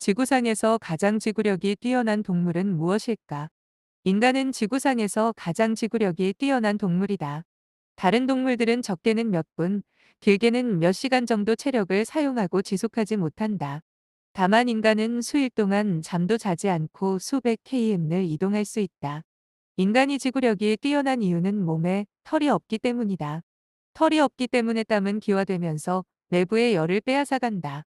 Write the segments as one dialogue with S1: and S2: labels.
S1: 지구상에서 가장 지구력이 뛰어난 동물은 무엇일까? 인간은 지구상에서 가장 지구력이 뛰어난 동물이다. 다른 동물들은 적게는 몇 분, 길게는 몇 시간 정도 체력을 사용하고 지속하지 못한다. 다만 인간은 수일 동안 잠도 자지 않고 수백 km를 이동할 수 있다. 인간이 지구력이 뛰어난 이유는 몸에 털이 없기 때문이다. 털이 없기 때문에 땀은 기화되면서 내부의 열을 빼앗아간다.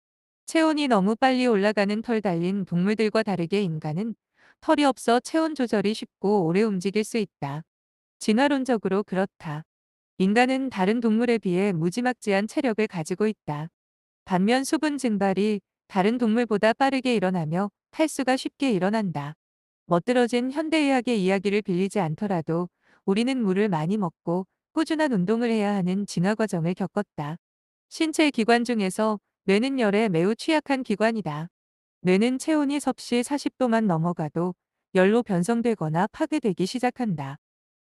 S1: 체온이 너무 빨리 올라가는 털 달린 동물들과 다르게 인간은 털이 없어 체온 조절이 쉽고 오래 움직일 수 있다. 진화론적으로 그렇다. 인간은 다른 동물에 비해 무지막지한 체력을 가지고 있다. 반면 수분 증발이 다른 동물보다 빠르게 일어나며 탈수가 쉽게 일어난다. 멋들어진 현대의학의 이야기를 빌리지 않더라도 우리는 물을 많이 먹고 꾸준한 운동을 해야 하는 진화 과정을 겪었다. 신체 기관 중에서 뇌는 열에 매우 취약한 기관이다. 뇌는 체온이 섭씨 40도만 넘어가도 열로 변성되거나 파괴되기 시작한다.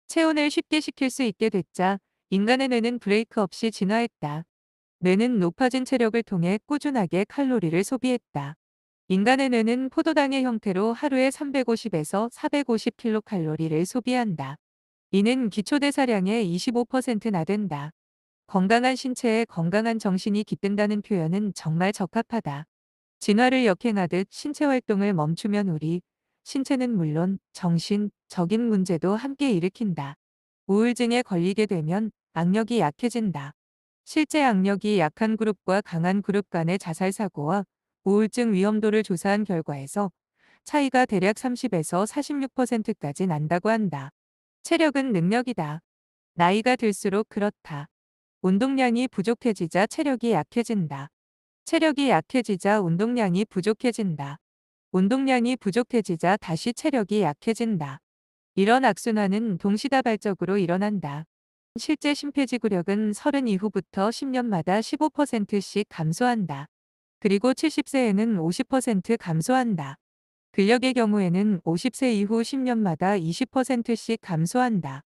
S1: 체온을 쉽게 식힐 수 있게 됐자 인간의 뇌는 브레이크 없이 진화했다. 뇌는 높아진 체력을 통해 꾸준하게 칼로리를 소비했다. 인간의 뇌는 포도당의 형태로 하루에 350에서 450kcal를 소비한다. 이는 기초대사량의 25%나 된다. 건강한 신체에 건강한 정신이 깃든다는 표현은 정말 적합하다. 진화를 역행하듯 신체 활동을 멈추면 우리 신체는 물론 정신적인 문제도 함께 일으킨다. 우울증에 걸리게 되면 악력이 약해진다. 실제 악력이 약한 그룹과 강한 그룹 간의 자살 사고와 우울증 위험도를 조사한 결과에서 차이가 대략 30에서 46%까지 난다고 한다. 체력은 능력이다. 나이가 들수록 그렇다. 운동량이 부족해지자 체력이 약해진다. 체력이 약해지자 운동량이 부족해진다. 운동량이 부족해지자 다시 체력이 약해진다. 이런 악순환은 동시다발적으로 일어난다. 실제 심폐지구력은 30 이후부터 10년마다 15%씩 감소한다. 그리고 70세에는 50% 감소한다. 근력의 경우에는 50세 이후 10년마다 20%씩 감소한다.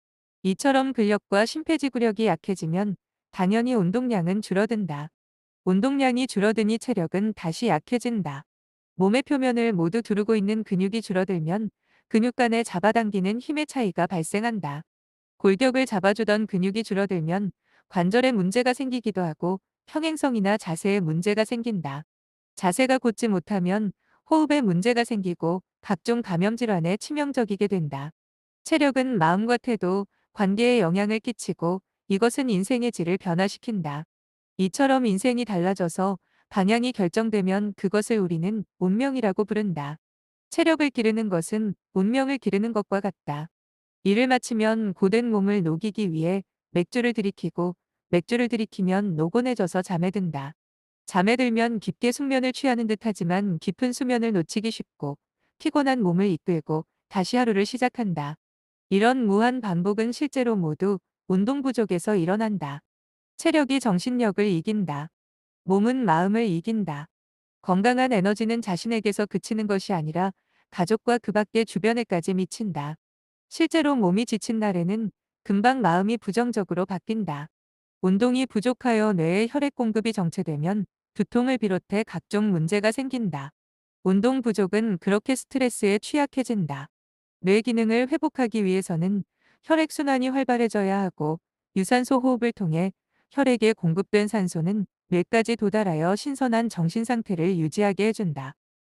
S1: 이처럼 근력과 심폐지구력이 약해지면 당연히 운동량은 줄어든다. 운동량이 줄어드니 체력은 다시 약해진다. 몸의 표면을 모두 두르고 있는 근육이 줄어들면 근육 간에 잡아당기는 힘의 차이가 발생한다. 골격을 잡아주던 근육이 줄어들면 관절에 문제가 생기기도 하고 평행성이나 자세에 문제가 생긴다. 자세가 곧지 못하면 호흡에 문제가 생기고 각종 감염 질환에 치명적이게 된다. 체력은 마음과 태도, 관계에 영향을 끼치고 이것은 인생의 질을 변화시킨다. 이처럼 인생이 달라져서 방향이 결정되면 그것을 우리는 운명이라고 부른다. 체력을 기르는 것은 운명을 기르는 것과 같다. 일을 마치면 고된 몸을 녹이기 위해 맥주를 들이키고 맥주를 들이키면 노곤해져서 잠에 든다. 잠에 들면 깊게 숙면을 취하는 듯하지만 깊은 수면을 놓치기 쉽고 피곤한 몸을 이끌고 다시 하루를 시작한다. 이런 무한 반복은 실제로 모두 운동 부족에서 일어난다. 체력이 정신력을 이긴다. 몸은 마음을 이긴다. 건강한 에너지는 자신에게서 그치는 것이 아니라 가족과 그 밖의 주변에까지 미친다. 실제로 몸이 지친 날에는 금방 마음이 부정적으로 바뀐다. 운동이 부족하여 뇌의 혈액 공급이 정체되면 두통을 비롯해 각종 문제가 생긴다. 운동 부족은 그렇게 스트레스에 취약해진다. 뇌 기능을 회복하기 위해서는 혈액순환이 활발해져야 하고 유산소 호흡을 통해 혈액에 공급된 산소는 뇌까지 도달하여 신선한 정신 상태를 유지하게 해준다.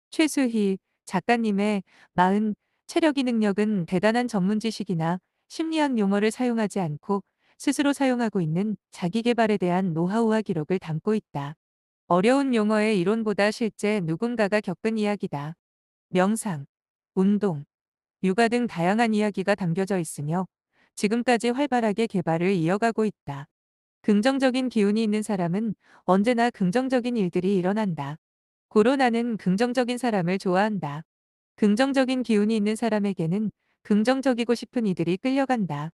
S1: 최수희 작가님의 40 체력이 능력은 대단한 전문 지식이나 심리학 용어를 사용하지 않고 스스로 사용하고 있는 자기 개발에 대한 노하우와 기록을 담고 있다. 어려운 용어의 이론보다 실제 누군가가 겪은 이야기다. 명상, 운동, 육아 등 다양한 이야기가 담겨져 있으며 지금까지 활발하게 개발을 이어가고 있다. 긍정적인 기운이 있는 사람은 언제나 긍정적인 일들이 일어난다. 고로 나는 긍정적인 사람을 좋아한다. 긍정적인 기운이 있는 사람에게는 긍정적이고 싶은 이들이 끌려간다.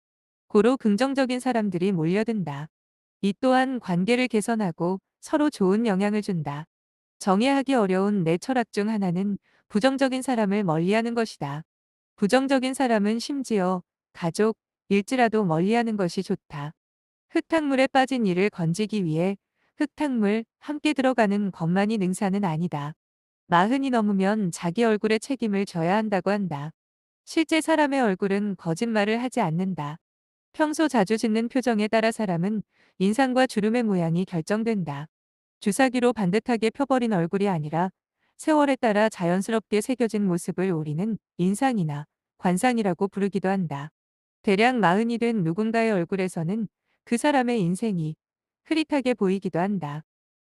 S1: 고로 긍정적인 사람들이 몰려든다. 이 또한 관계를 개선하고 서로 좋은 영향을 준다. 정의하기 어려운 내 철학 중 하나는 부정적인 사람을 멀리하는 것이다. 부정적인 사람은 심지어 가족, 일지라도 멀리하는 것이 좋다. 흙탕물에 빠진 이를 건지기 위해 흙탕물 함께 들어가는 것만이 능사는 아니다. 40이 넘으면 자기 얼굴의 책임을 져야 한다고 한다. 실제 사람의 얼굴은 거짓말을 하지 않는다. 평소 자주 짓는 표정에 따라 사람은 인상과 주름의 모양이 결정된다. 주사기로 반듯하게 펴버린 얼굴이 아니라 세월에 따라 자연스럽게 새겨진 모습을 우리는 인상이나 관상이라고 부르기도 한다. 대략 40이 된 누군가의 얼굴에서는 그 사람의 인생이 흐릿하게 보이기도 한다.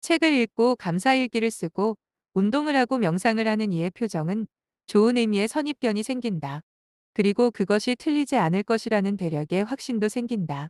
S1: 책을 읽고 감사일기를 쓰고 운동을 하고 명상을 하는 이의 표정은 좋은 의미의 선입견이 생긴다. 그리고 그것이 틀리지 않을 것이라는 대략의 확신도 생긴다.